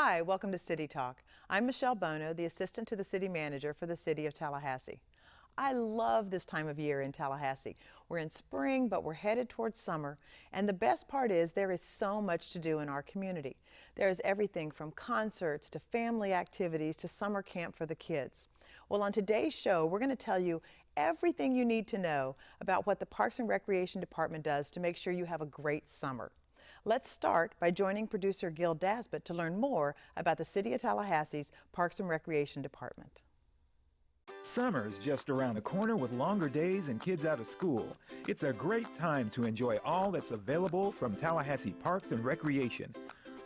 Hi, welcome to City Talk. I'm Michelle Bono, the assistant to the city manager for the city of Tallahassee. I love this time of year in Tallahassee. We're in spring, but we're headed towards summer. And the best part is there is so much to do in our community. There is everything from concerts to family activities to summer camp for the kids. Well, on today's show, we're going to tell you everything you need to know about what the Parks and Recreation Department does to make sure you have a great summer. Let's start by joining producer Gil Dasbett to learn more about the City of Tallahassee's Parks and Recreation Department. Summer's just around the corner with longer days and kids out of school. It's a great time to enjoy all that's available from Tallahassee Parks and Recreation.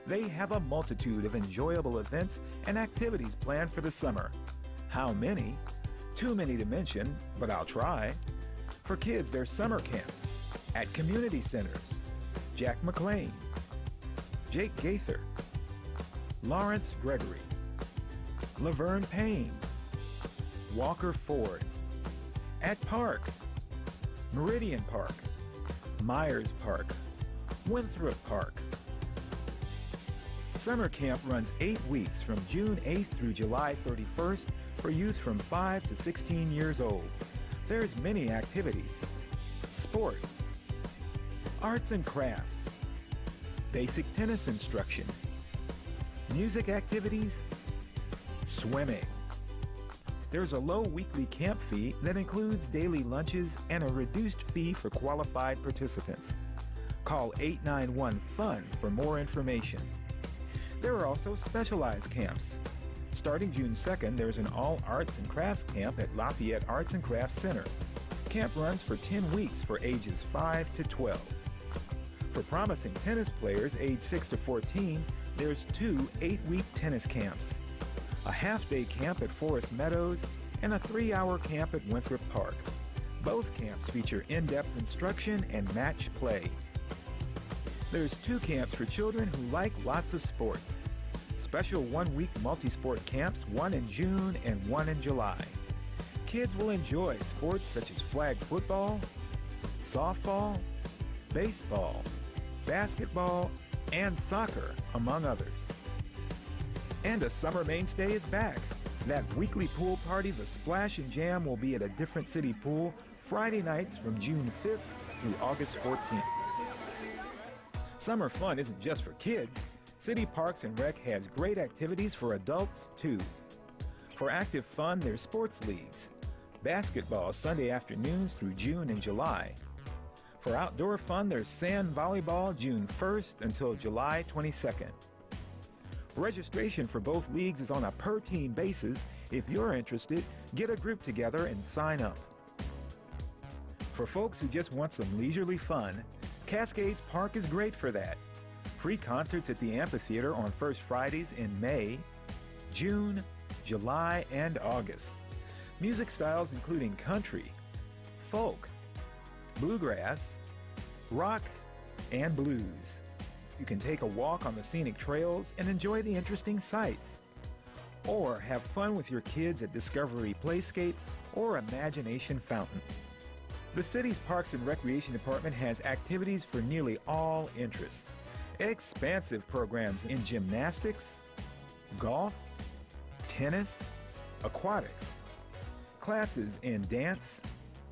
They have a multitude of enjoyable events and activities planned for the summer. How many? Too many to mention, but I'll try. For kids, there's summer camps at community centers. Jack McLean, Jake Gaither, Lawrence Gregory, Laverne Payne, Walker Ford, at parks, Meridian Park, Myers Park, Winthrop Park. Summer camp runs 8 weeks from June 8th through July 31st for youth from 5 to 16 years old. There's many activities: sport, arts and crafts, basic tennis instruction, music activities, swimming. There's a low weekly camp fee that includes daily lunches and a reduced fee for qualified participants. Call 891-FUN for more information. There are also specialized camps. Starting June 2nd, there's an all arts and crafts camp at Lafayette Arts and Crafts Center. Camp runs for 10 weeks for ages 5 to 12. For promising tennis players aged 6 to 14, there's 2 8-week tennis camps, a half-day camp at Forest Meadows, and a 3-hour camp at Winthrop Park. Both camps feature in-depth instruction and match play. There's 2 camps for children who like lots of sports. Special 1-week multi-sport camps, one in June and one in July. Kids will enjoy sports such as flag football, softball, baseball, basketball, and soccer, among others. And a summer mainstay is back. That weekly pool party, the Splash and Jam, will be at a different city pool Friday nights from June 5th through August 14th. Summer fun isn't just for kids. City Parks and Rec has great activities for adults, too. For active fun, there's sports leagues. Basketball Sunday afternoons through June and July. For outdoor fun, there's sand volleyball June 1st until July 22nd. Registration for both leagues is on a per-team basis. If you're interested, get a group together and sign up. For folks who just want some leisurely fun, Cascades Park is great for that. Free concerts at the amphitheater on first Fridays in May, June, July, and August. Music styles including country, folk, bluegrass, rock, and blues. You can take a walk on the scenic trails and enjoy the interesting sights. Or have fun with your kids at Discovery Playscape or Imagination Fountain. The city's Parks and Recreation Department has activities for nearly all interests. Expansive programs in gymnastics, golf, tennis, aquatics, classes in dance,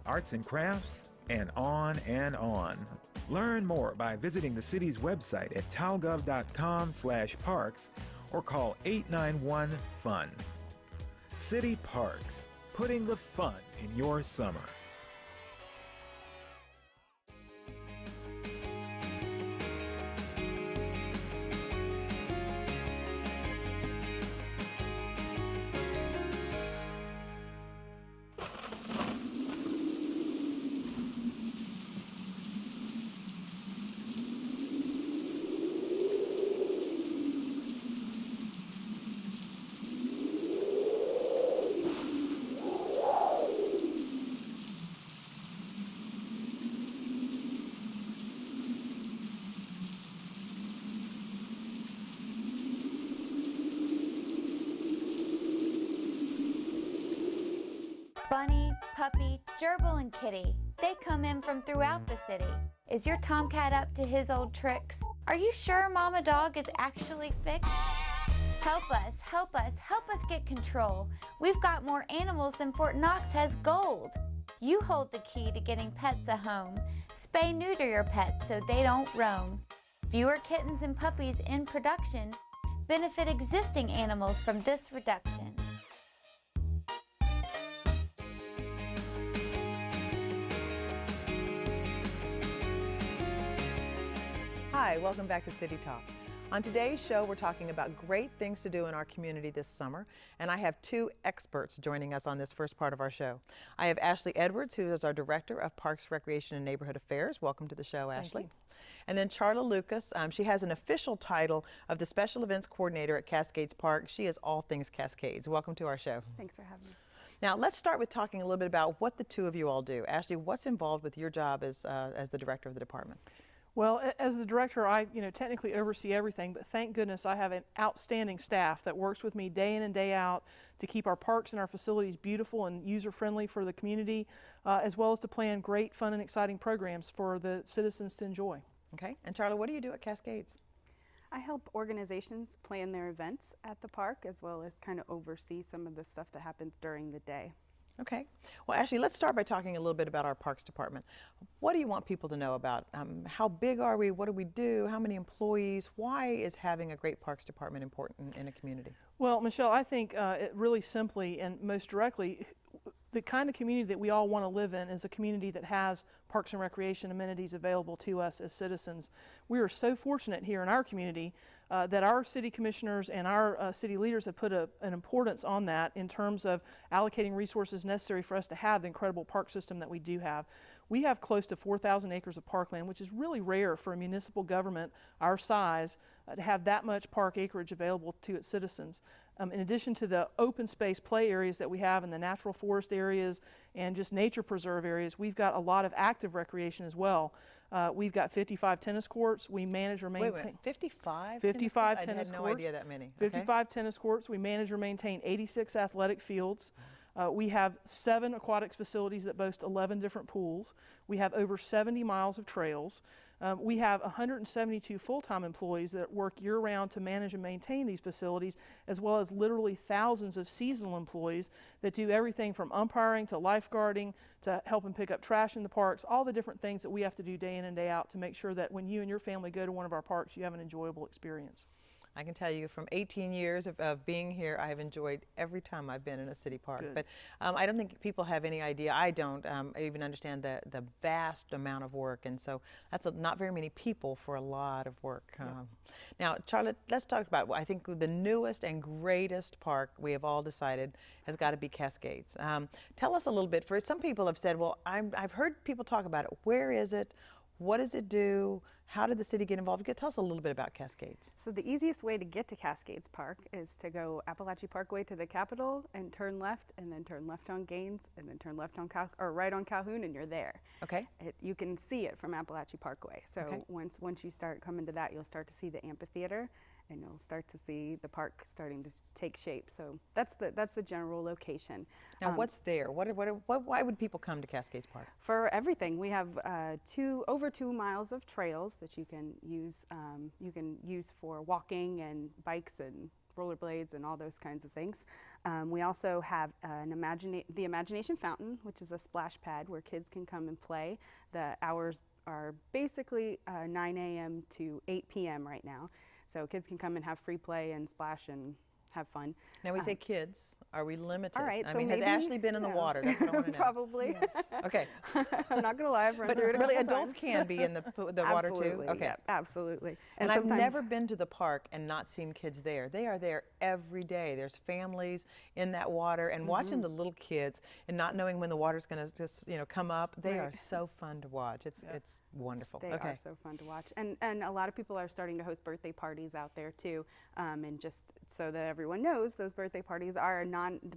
arts and crafts, and on and on. Learn more by visiting the city's website at talgov.com/parks or call 891-FUN. City Parks, putting the fun in your summer. Bunny, Puppy, Gerbil, and Kitty. They come in from throughout the city. Is your tomcat up to his old tricks? Are you sure Mama Dog is actually fixed? Help us, help us, help us get control. We've got more animals than Fort Knox has gold. You hold the key to getting pets a home. Spay neuter your pets so they don't roam. Fewer kittens and puppies in production benefit existing animals from this reduction. Hi, welcome back to City Talk. On today's show, we're talking about great things to do in our community this summer, and I have two experts joining us on this first part of our show. I have Ashley Edwards, who is our Director of Parks, Recreation, and Neighborhood Affairs. Welcome to the show, Ashley. Thank you. And then Charla Lucas. She has an official title of the Special Events Coordinator at Cascades Park. She is all things Cascades. Welcome to our show. Thanks for having me. Now, let's start with talking a little bit about what the two of you all do. Ashley, what's involved with your job as the Director of the department? Well, as the director, I technically oversee everything, but thank goodness I have an outstanding staff that works with me day in and day out to keep our parks and our facilities beautiful and user-friendly for the community, as well as to plan great, fun, and exciting programs for the citizens to enjoy. Okay, and Charla, what do you do at Cascades? I help organizations plan their events at the park, as well as kind of oversee some of the stuff that happens during the day. Okay. Well, Ashley, let's start by talking a little bit about our Parks Department. What do you want people to know about? How big are we? What do we do? How many employees? Why is having a great Parks Department important in a community? Well, Michelle, I think it really simply and most directly, the kind of community that we all want to live in is a community that has parks and recreation amenities available to us as citizens. We are so fortunate here in our community that our city commissioners and our city leaders have put an importance on that in terms of allocating resources necessary for us to have the incredible park system that we do have. We have close to 4,000 acres of parkland, which is really rare for a municipal government our size to have that much park acreage available to its citizens. In addition to the open space play areas that we have in the natural forest areas and just nature preserve areas, we've got a lot of active recreation as well. We've got 55 tennis courts. We manage or maintain. Wait, 55? 55 tennis courts? I had no idea that many. 55 tennis courts. We manage or maintain 86 athletic fields. We have 7 aquatics facilities that boast 11 different pools. We have over 70 miles of trails. We have 172 full-time employees that work year-round to manage and maintain these facilities, as well as literally thousands of seasonal employees that do everything from umpiring to lifeguarding to helping pick up trash in the parks, all the different things that we have to do day in and day out to make sure that when you and your family go to one of our parks, you have an enjoyable experience. I can tell you from 18 years of being here, I have enjoyed every time I've been in a city park. Good. But I don't think people have any idea. I don't even understand the vast amount of work. And so that's not very many people for a lot of work. Yep. Now, Charlotte, let's talk about, I think the newest and greatest park we have all decided has got to be Cascades. Tell us a little bit. For some people have said, well, I've heard people talk about it. Where is it? What does it do? How did the city get involved? Tell us a little bit about Cascades. So the easiest way to get to Cascades Park is to go Appalachian Parkway to the Capitol and turn left, and then turn left on Gaines, and then turn left on right on Calhoun, and you're there. Okay. You can see it from Appalachian Parkway. So Okay. once you start coming to that, you'll start to see the amphitheater, and you'll start to see the park starting to take shape. So that's the general location. Now, what's there? Why would people come to Cascades Park? For everything, we have over 2 miles of trails that you can use for walking and bikes and rollerblades and all those kinds of things. We also have the Imagination Fountain, which is a splash pad where kids can come and play. The hours are basically 9 a.m. to 8 p.m. right now. So kids can come and have free play and splash and have fun. Now, we say kids. Are we limited? All right, I so mean, has maybe, Ashley been in the water? That's what I want to know. Probably. Yes. Okay. I'm not going to lie, I've run But through it a really, couple adults times. can be in the water too? Absolutely, Okay. yeah, absolutely. And I've sometimes- never been to the park and not seen kids there. They are there every day. There's families in that water, and watching the little kids and not knowing when the water's going to just come up. They are Right. so fun to watch. It's wonderful. They are so fun to watch. And a lot of people are starting to host birthday parties out there too. And just so that everyone knows, those birthday parties are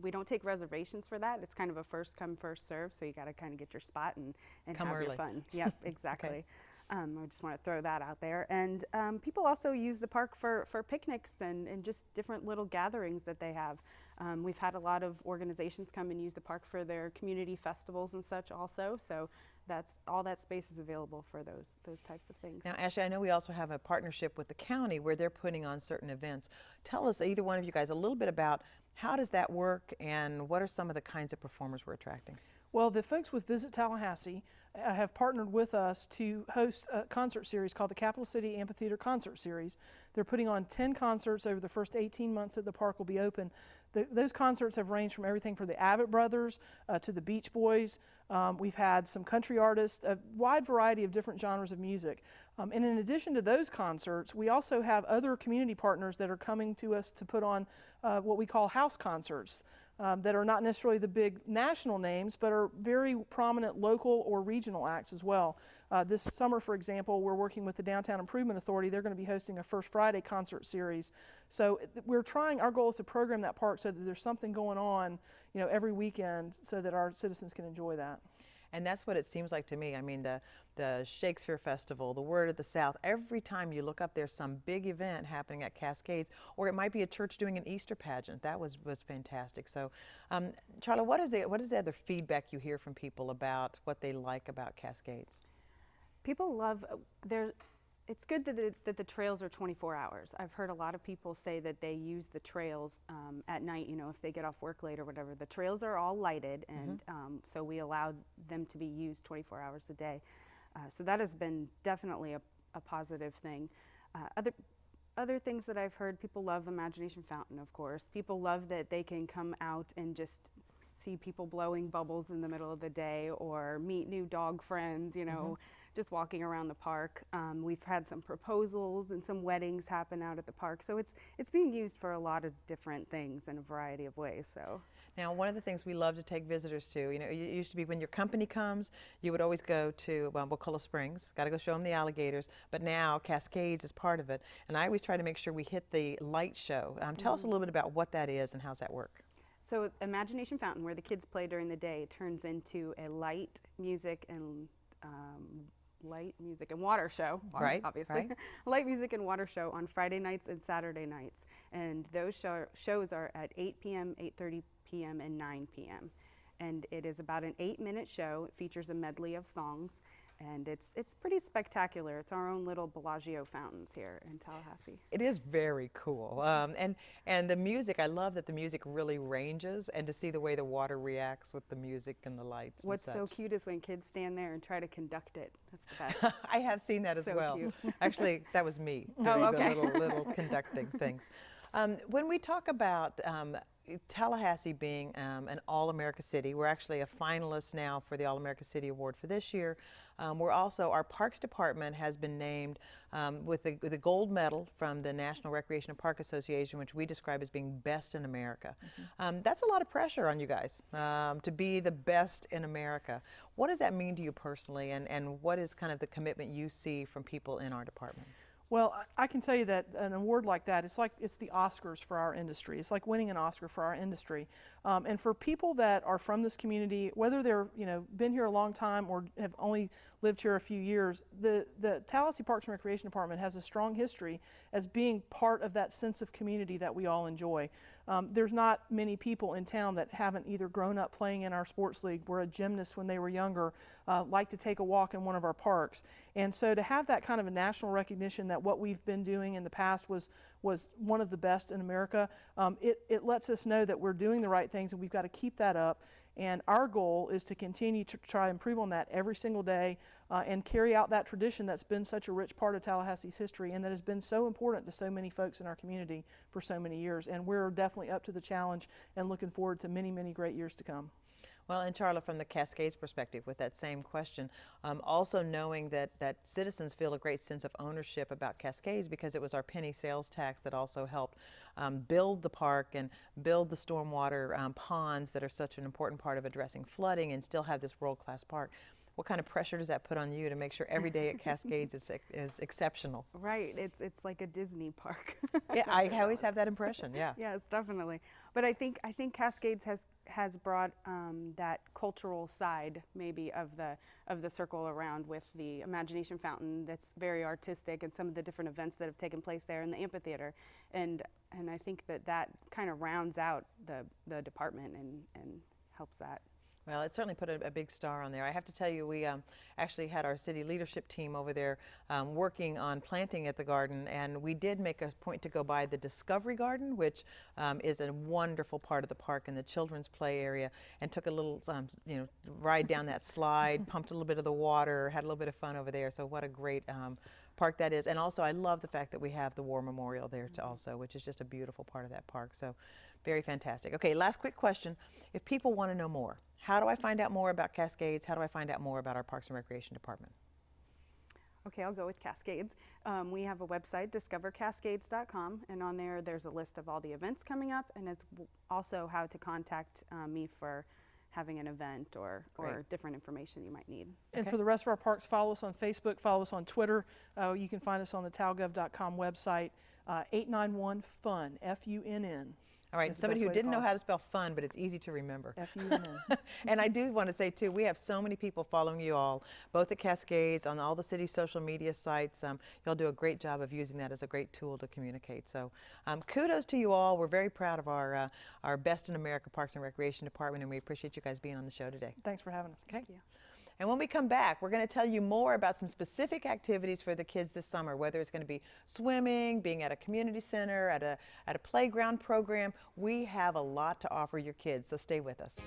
we don't take reservations for that. It's kind of a first come, first serve. So you got to kind of get your spot and Come have early. your fun. Yep, exactly. I just want to throw that out there. And people also use the park for picnics and just different little gatherings that they have. We've had a lot of organizations come and use the park for their community festivals and such also. So all that space is available for those types of things. Now, Ashley, I know we also have a partnership with the county where they're putting on certain events. Tell us, either one of you guys, a little bit about how does that work and what are some of the kinds of performers we're attracting? Well, the folks with Visit Tallahassee have partnered with us to host a concert series called the Capital City Amphitheater Concert Series. They're putting on 10 concerts over the first 18 months that the park will be open. Those concerts have ranged from everything from the Avett Brothers to the Beach Boys. We've had some country artists, a wide variety of different genres of music. And in addition to those concerts, we also have other community partners that are coming to us to put on what we call house concerts. That are not necessarily the big national names, but are very prominent local or regional acts as well. This summer, for example, we're working with the Downtown Improvement Authority. They're going to be hosting a First Friday concert series. So our goal is to program that park so that there's something going on, every weekend so that our citizens can enjoy that. And that's what it seems like to me. I mean, the Shakespeare Festival, the Word of the South, every time you look up, there's some big event happening at Cascades, or it might be a church doing an Easter pageant. That was fantastic. So, Charlotte, what is the other feedback you hear from people about what they like about Cascades? People love, it's good that the trails are 24 hours. I've heard a lot of people say that they use the trails at night, if they get off work late or whatever. The trails are all lighted, and so we allow them to be used 24 hours a day. So that has been definitely a positive thing. Other things that I've heard, people love Imagination Fountain, of course. People love that they can come out and just see people blowing bubbles in the middle of the day, or meet new dog friends, just walking around the park. We've had some proposals and some weddings happen out at the park. So it's being used for a lot of different things in a variety of ways. So. Now, one of the things we love to take visitors to, it used to be when your company comes, you would always go to Wakulla Springs, got to go show them the alligators, but now Cascades is part of it. And I always try to make sure we hit the light show. Tell us a little bit about what that is and how's that work. So Imagination Fountain, where the kids play during the day, turns into a light music and water show, right, obviously. Right. Light music and water show on Friday nights and Saturday nights. And those shows are at 8 p.m., 8:30 p.m., and 9 p.m. And it is about an 8-minute show. It features a medley of songs, and it's pretty spectacular. It's our own little Bellagio fountains here in Tallahassee. It is very cool. And the music, I love that the music really ranges, and to see the way the water reacts with the music and the lights. What's so cute is when kids stand there and try to conduct it. That's the best. I have seen that as So well. cute. Actually, that was me doing Oh, okay. the little conducting things. When we talk about Tallahassee being an All-America City, we're actually a finalist now for the All-America City Award for this year. We're also, our Parks Department has been named with the gold medal from the National Recreation and Park Association, which we describe as being best in America. That's a lot of pressure on you guys to be the best in America. What does that mean to you personally, and what is kind of the commitment you see from people in our department? Well, I can tell you that an award like that, it's the Oscars for our industry. It's like winning an Oscar for our industry. And for people that are from this community, whether they're been here a long time or have only lived here a few years, the Tallahassee Parks and Recreation Department has a strong history as being part of that sense of community that we all enjoy. There's not many people in town that haven't either grown up playing in our sports league, were a gymnast when they were younger, like to take a walk in one of our parks. And so to have that kind of a national recognition that what we've been doing in the past was one of the best in America, it lets us know that we're doing the right things, and we've got to keep that up. And our goal is to continue to try to improve on that every single day and carry out that tradition that's been such a rich part of Tallahassee's history and that has been so important to so many folks in our community for so many years. And we're definitely up to the challenge and looking forward to many, many great years to come. Well, and Charlotte, from the Cascades perspective, with that same question, also knowing that citizens feel a great sense of ownership about Cascades because it was our penny sales tax that also helped build the park and build the stormwater ponds that are such an important part of addressing flooding and still have this world-class park. What kind of pressure does that put on you to make sure every day at Cascades is exceptional? Right, it's like a Disney park. Yeah, I always have that impression. Yeah. Yes, definitely. But I think Cascades has brought that cultural side maybe of the circle around with the Imagination Fountain that's very artistic and some of the different events that have taken place there in the amphitheater, and I think that kind of rounds out the department and helps that. Well, it certainly put a big star on there. I have to tell you, we actually had our city leadership team over there working on planting at the garden, and we did make a point to go by the Discovery Garden, which is a wonderful part of the park in the children's play area, and took a little, ride down that slide, pumped a little bit of the water, had a little bit of fun over there. So what a great park that is. And also, I love the fact that we have the War Memorial there also, which is just a beautiful part of that park. So very fantastic. Okay, last quick question. If people want to know more, how do I find out more about Cascades? How do I find out more about our Parks and Recreation Department? Okay, I'll go with Cascades. We have a website, discovercascades.com, and on there there's a list of all the events coming up, and also how to contact me for having an event or different information you might need. And for the rest of our parks, follow us on Facebook, follow us on Twitter. You can find us on the talgov.com website, 891-FUN, F-U-N-N. All right, somebody who didn't know how to spell fun, but it's easy to remember. F-U-N-N. And I do want to say, too, we have so many people following you all, both at Cascades, on all the city social media sites. Y'all do a great job of using that as a great tool to communicate. So kudos to you all. We're very proud of our Best in America Parks and Recreation Department, and we appreciate you guys being on the show today. Thanks for having us. Okay. Thank you. And when we come back, we're going to tell you more about some specific activities for the kids this summer, whether it's going to be swimming, being at a community center, at a playground program. We have a lot to offer your kids, so stay with us.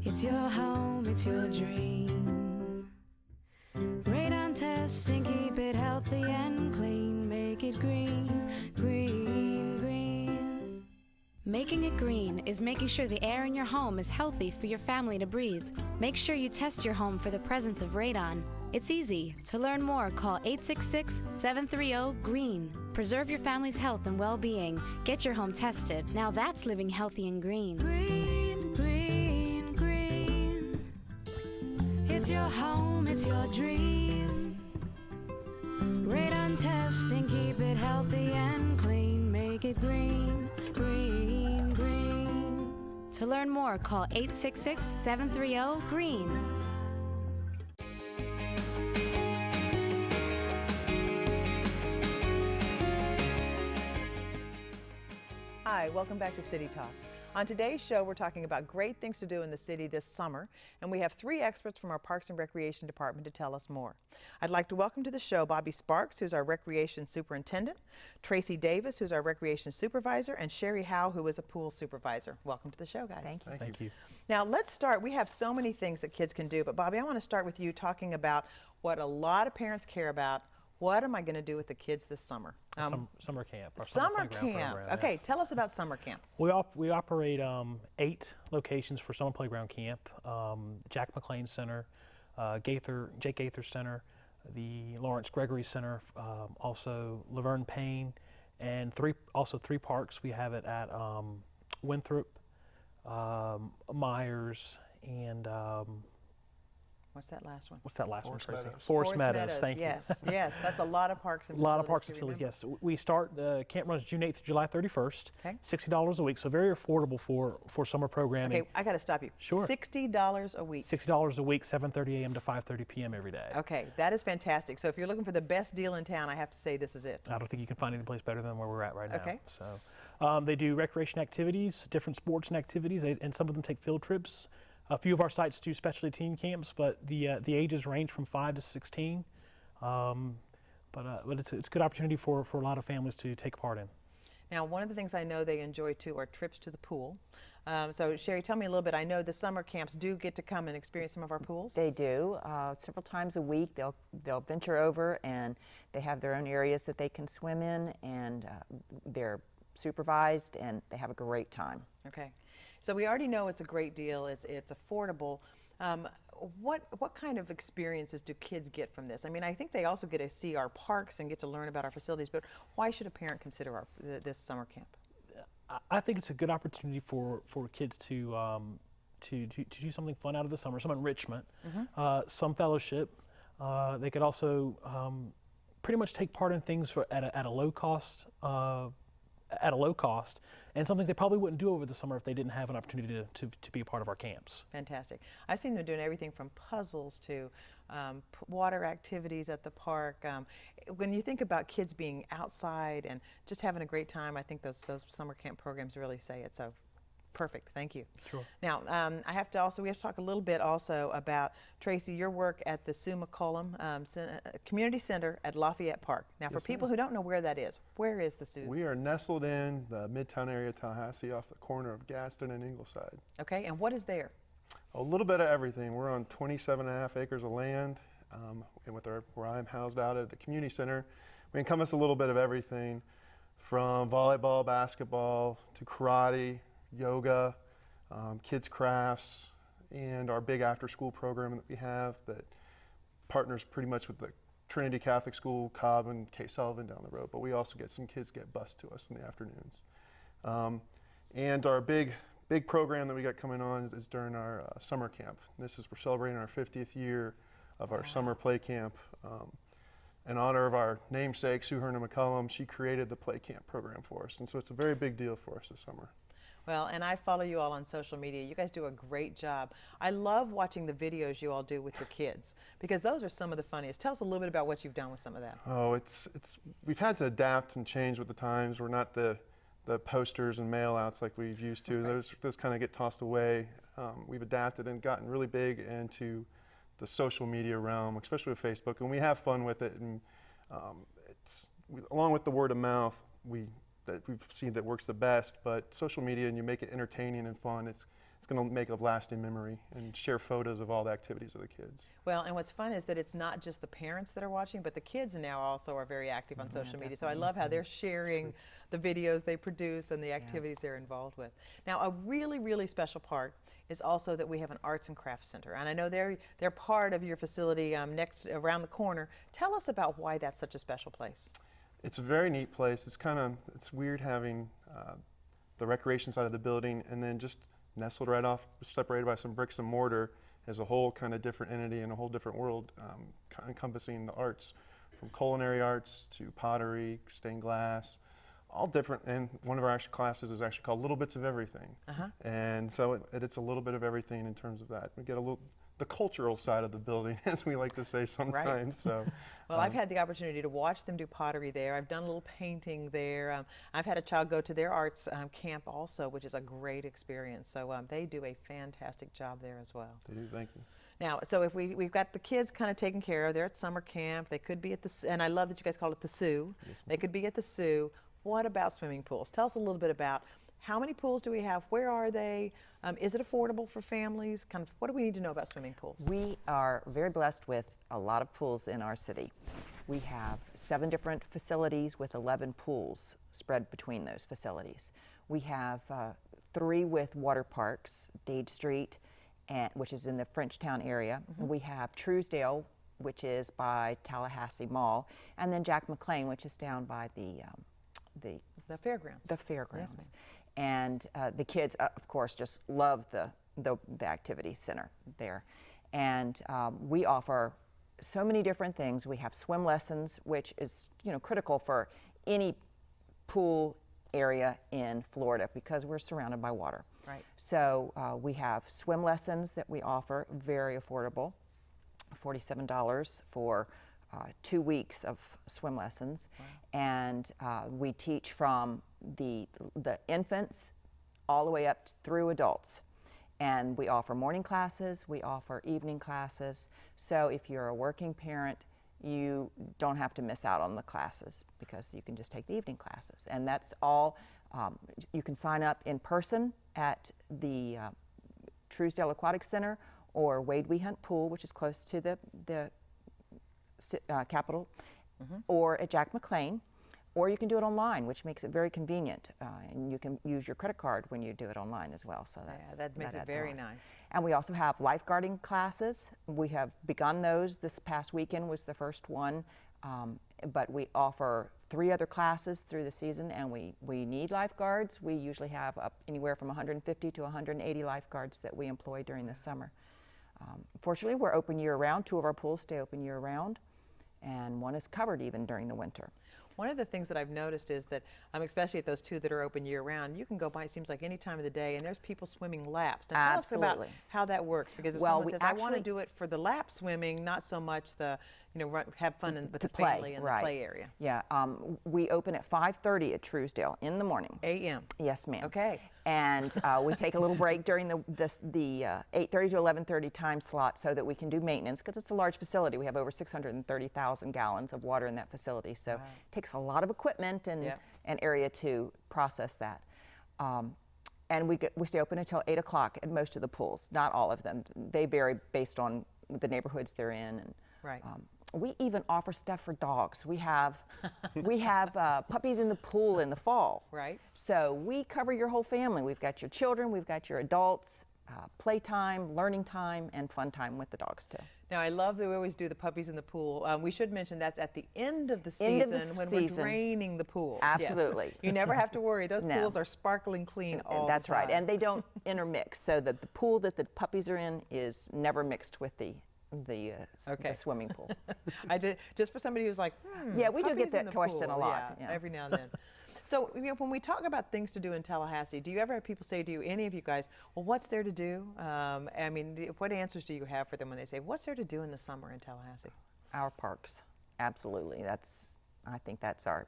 It's your home, it's your dream. Radon testing, keep it healthy and clean. Make it green, green, green. Making it green is making sure the air in your home is healthy for your family to breathe. Make sure you test your home for the presence of radon. It's easy. To learn more, call 866-730-GREEN. Preserve your family's health and well-being. Get your home tested. Now that's living healthy and green. Green, green, green. It's your home, it's your dream. Radon testing, keep it healthy and clean. Make it green, green, green. To learn more, call 866-730-GREEN. Hi, welcome back to City Talk. On today's show, we're talking about great things to do in the city this summer, and we have three experts from our Parks and Recreation Department to tell us more. I'd like to welcome to the show Bobby Sparks, who's our Recreation Superintendent, Tracy Davis, who's our Recreation Supervisor, and Sherry Howe, who is a Pool Supervisor. Welcome to the show, guys. Thank you. Thank you. Now, let's start. We have so many things that kids can do, but Bobby, I want to start with you talking about what a lot of parents care about. What am I going to do with the kids this summer? Summer camp. Or Summer playground camp. program, Okay, yes. tell us about summer camp. We operate 8 locations for summer playground camp. Jack McLean Center, Jake Gaither Center, the Lawrence Gregory Center, also Laverne Payne, and three parks. We have it at Winthrop, Myers, and What's that last one? what's that last Forest one, Tracy? Meadows. Forest Meadows. Thank you. Yes, yes, that's a lot of parks and A lot of parks to and facilities, remember. yes. We start, camp runs June 8th through July 31st. Okay. $60 a week, so very affordable for summer programming. Okay, I got to stop you. Sure. $60 a week. $60 a week, 7:30 a.m. to 5:30 p.m. every day. Okay, that is fantastic. So if you're looking for the best deal in town, I have to say this is it. I don't think you can find any place better than where we're at right now. Okay. So they do recreation activities, different sports and activities, and some of them take field trips. A few of our sites do specialty teen camps, but the ages range from 5 to 16. But it's a good opportunity for a lot of families to take part in. Now, one of the things I know they enjoy too are trips to the pool. So Sherry, tell me a little bit. I know the summer camps do get to come and experience some of our pools. They do. Several times a week they'll venture over, and they have their own areas that they can swim in, and they're supervised, and they have a great time. Okay. So we already know it's a great deal. It's affordable. What kind of experiences do kids get from this? I mean, I think they also get to see our parks and get to learn about our facilities, but why should a parent consider this summer camp? I think it's a good opportunity for kids to do something fun out of the summer, some enrichment, some fellowship. They could also pretty much take part in things at a low cost. And some things they probably wouldn't do over the summer if they didn't have an opportunity to be a part of our camps. Fantastic. I've seen them doing everything from puzzles to water activities at the park. When you think about kids being outside and just having a great time, I think those summer camp programs really say it. So perfect. Thank you. Sure. Now, we have to talk a little bit also about, Tracy, your work at the Sue McCollum Community Center at Lafayette Park. Now, for people who don't know where that is, where is the Sue? We are nestled in the Midtown area of Tallahassee off the corner of Gaston and Ingleside. Okay, and what is there? A little bit of everything. We're on 27.5 acres of land, and where I'm housed out at the community center, we encompass a little bit of everything from volleyball, basketball, to karate, yoga, kids crafts, and our big after-school program that we have that partners pretty much with the Trinity Catholic School, Cobb, and K. Sullivan down the road. But we also get some kids get bused to us in the afternoons. And our big program that we got coming on is during our summer camp. We're celebrating our 50th year of our summer play camp. In honor of our namesake, Sue Herna McCollum, she created the play camp program for us. And so it's a very big deal for us this summer. Well, and I follow you all on social media. You guys do a great job. I love watching the videos you all do with your kids because those are some of the funniest. Tell us a little bit about what you've done with some of that. Oh, we've had to adapt and change with the times. We're not the posters and mail outs like we've used to. Right. Those kind of get tossed away. We've adapted and gotten really big into the social media realm, especially with Facebook, and we have fun with it. And along with the word of mouth, that we've seen that works the best, but social media, and you make it entertaining and fun, it's going to make a lasting memory and share photos of all the activities of the kids. Well, and what's fun is that it's not just the parents that are watching, but the kids now also are very active on social media. So I love how they're sharing the videos they produce and the activities they're involved with. Now, a really, really special part is also that we have an arts and crafts center, and I know they're part of your facility around the corner. Tell us about why that's such a special place. It's a very neat place. It's weird having the recreation side of the building and then just nestled right off, separated by some bricks and mortar, as a whole kind of different entity and a whole different world, encompassing the arts, from culinary arts to pottery, stained glass, all different. And one of our classes is actually called Little Bits of Everything. And so it's a little bit of everything in terms of that. We get the cultural side of the building, as we like to say sometimes. Right. So, well, I've had the opportunity to watch them do pottery there. I've done a little painting there. I've had a child go to their arts camp also, which is a great experience. So they do a fantastic job there as well. They do, thank you. Now, so if we've got the kids kind of taken care of, they're at summer camp. They could be at and I love that you guys call it the Sue. Yes, they could be at the Sue. What about swimming pools? Tell us a little bit about how many pools do we have? Where are they? Is it affordable for families? Kind of, what do we need to know about swimming pools? We are very blessed with a lot of pools in our city. We have 7 different facilities with 11 pools spread between those facilities. We have 3 with water parks, Dade Street, which is in the Frenchtown area. We have Truesdale, which is by Tallahassee Mall, and then Jack McLean, which is down by the fairgrounds. The fairgrounds. Yes, and the kids, of course, just love the activity center there. And we offer so many different things. We have swim lessons, which is critical for any pool area in Florida because we're surrounded by water. Right. So we have swim lessons that we offer, very affordable, $47 for 2 weeks of swim lessons. Wow. And we teach from the infants all the way up through adults. And we offer morning classes, we offer evening classes. So if you're a working parent, you don't have to miss out on the classes because you can just take the evening classes. And that's all, you can sign up in person at the Truesdale Aquatic Center or Wade Wehunt Pool, which is close to the Capitol, or at Jack McLean, or you can do it online, which makes it very convenient, and you can use your credit card when you do it online as well. So that makes it very nice. And we also have lifeguarding classes. We have begun those. This past weekend was the first one, but we offer 3 other classes through the season, and we need lifeguards. We usually have up anywhere from 150 to 180 lifeguards that we employ during the summer. Fortunately, we're open year-round. 2 of our pools stay open year-round. and one is covered even during the winter. One of the things that I've noticed is that, especially at those two that are open year-round, you can go by, it seems like any time of the day, and there's people swimming laps. Now tell us about how that works, because if someone says, I want to do it for the lap swimming, not so much the, have fun with the family in the play area. Yeah, we open at 5:30 at Truesdale in the morning. A.M. Yes, ma'am. Okay. And we take a little break during the 8:30 to 11:30 time slot so that we can do maintenance, because it's a large facility. We have over 630,000 gallons of water in that facility, so it takes a lot of equipment and area to process that. And we stay open until 8 o'clock at most of the pools. Not all of them. They vary based on the neighborhoods they're in. And, we even offer stuff for dogs. We have puppies in the pool in the fall. Right. So we cover your whole family. We've got your children, we've got your adults, playtime, learning time, and fun time with the dogs too. Now I love that we always do the puppies in the pool. We should mention that's at the end of the season when we're draining the pool. Absolutely. Yes. You never have to worry. Those pools are sparkling clean all That's the time. right, and they don't intermix. So the pool that the puppies are in is never mixed with the swimming pool. I did, just for somebody who's like, yeah, we do get that pool. question a lot. Yeah, every now and then. So, when we talk about things to do in Tallahassee, do you ever have people say to you, any of you guys, well, what's there to do? I mean, what answers do you have for them when they say, what's there to do in the summer in Tallahassee? Our parks, absolutely. I think that's our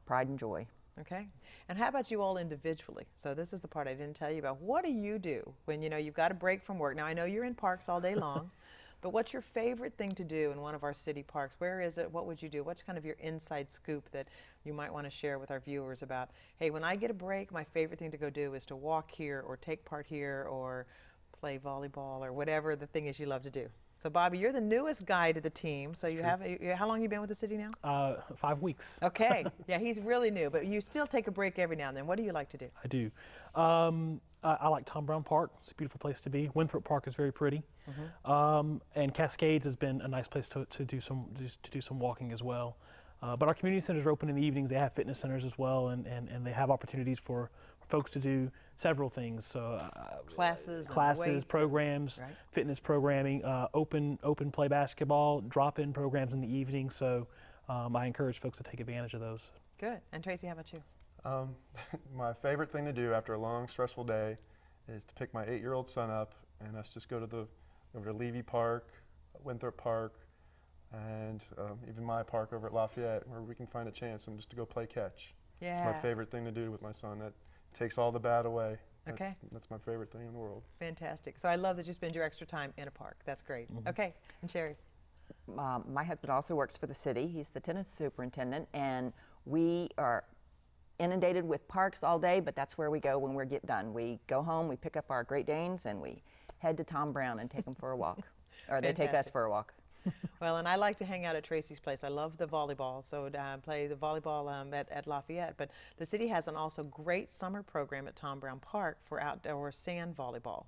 pride and joy. Okay. And how about you all individually? So this is the part I didn't tell you about. What do you do when, you've got a break from work? Now, I know you're in parks all day long, but what's your favorite thing to do in one of our city parks? Where is it? What would you do? What's kind of your inside scoop that you might want to share with our viewers about, hey, when I get a break, my favorite thing to go do is to walk here or take part here or play volleyball or whatever the thing is you love to do. So, Bobby, you're the newest guy to the team. So how long have you been with the city now? 5 weeks. Okay. Yeah, he's really new, but you still take a break every now and then. What do you like to do? I do. I like Tom Brown Park. It's a beautiful place to be. Winthrop Park is very pretty. And Cascades has been a nice place to do some walking as well. But our community centers are open in the evenings. They have fitness centers as well, and they have opportunities for folks to do several things. So classes, programs, fitness programming, open play basketball, drop-in programs in the evening. So I encourage folks to take advantage of those. Good. And Tracy, how about you? My favorite thing to do after a long, stressful day is to pick my 8-year-old son up and us just go over to Levy Park, Winthrop Park, and even my park over at Lafayette, where we can find a chance and just to go play catch. Yeah. It's my favorite thing to do with my son. That takes all the bad away. Okay. That's my favorite thing in the world. Fantastic. So I love that you spend your extra time in a park. That's great. Okay. And Sherry? My husband also works for the city. He's the tennis superintendent, and we are inundated with parks all day, but that's where we go when we get done. We go home, we pick up our Great Danes, and we head to Tom Brown and take them for a walk. Or they take us for a walk. Well, and I like to hang out at Tracy's place. I love the volleyball, so play the volleyball at Lafayette. But the city has an also great summer program at Tom Brown Park for outdoor sand volleyball.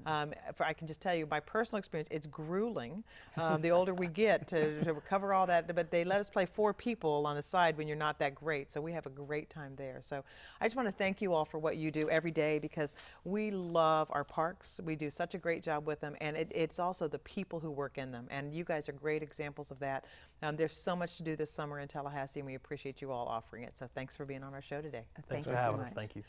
I can just tell you, by personal experience, it's grueling. The older we get to cover all that, but they let us play 4 people on the side when you're not that great, so we have a great time there. So I just want to thank you all for what you do every day, because we love our parks. We do such a great job with them, and it's also the people who work in them, and you guys are great examples of that. There's so much to do this summer in Tallahassee, and we appreciate you all offering it. So thanks for being on our show today. Thanks for having us. Thank you.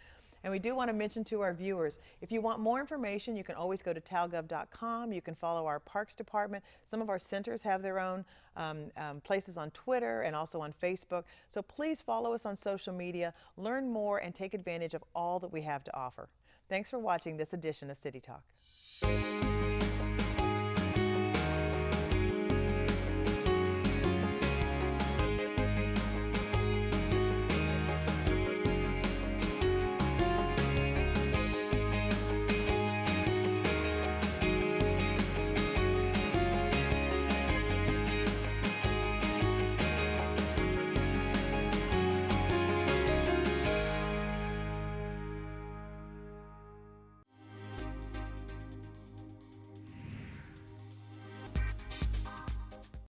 And we do want to mention to our viewers, if you want more information, you can always go to talgov.com. You can follow our Parks Department. Some of our centers have their own places on Twitter and also on Facebook. So please follow us on social media, learn more, and take advantage of all that we have to offer. Thanks for watching this edition of City Talk.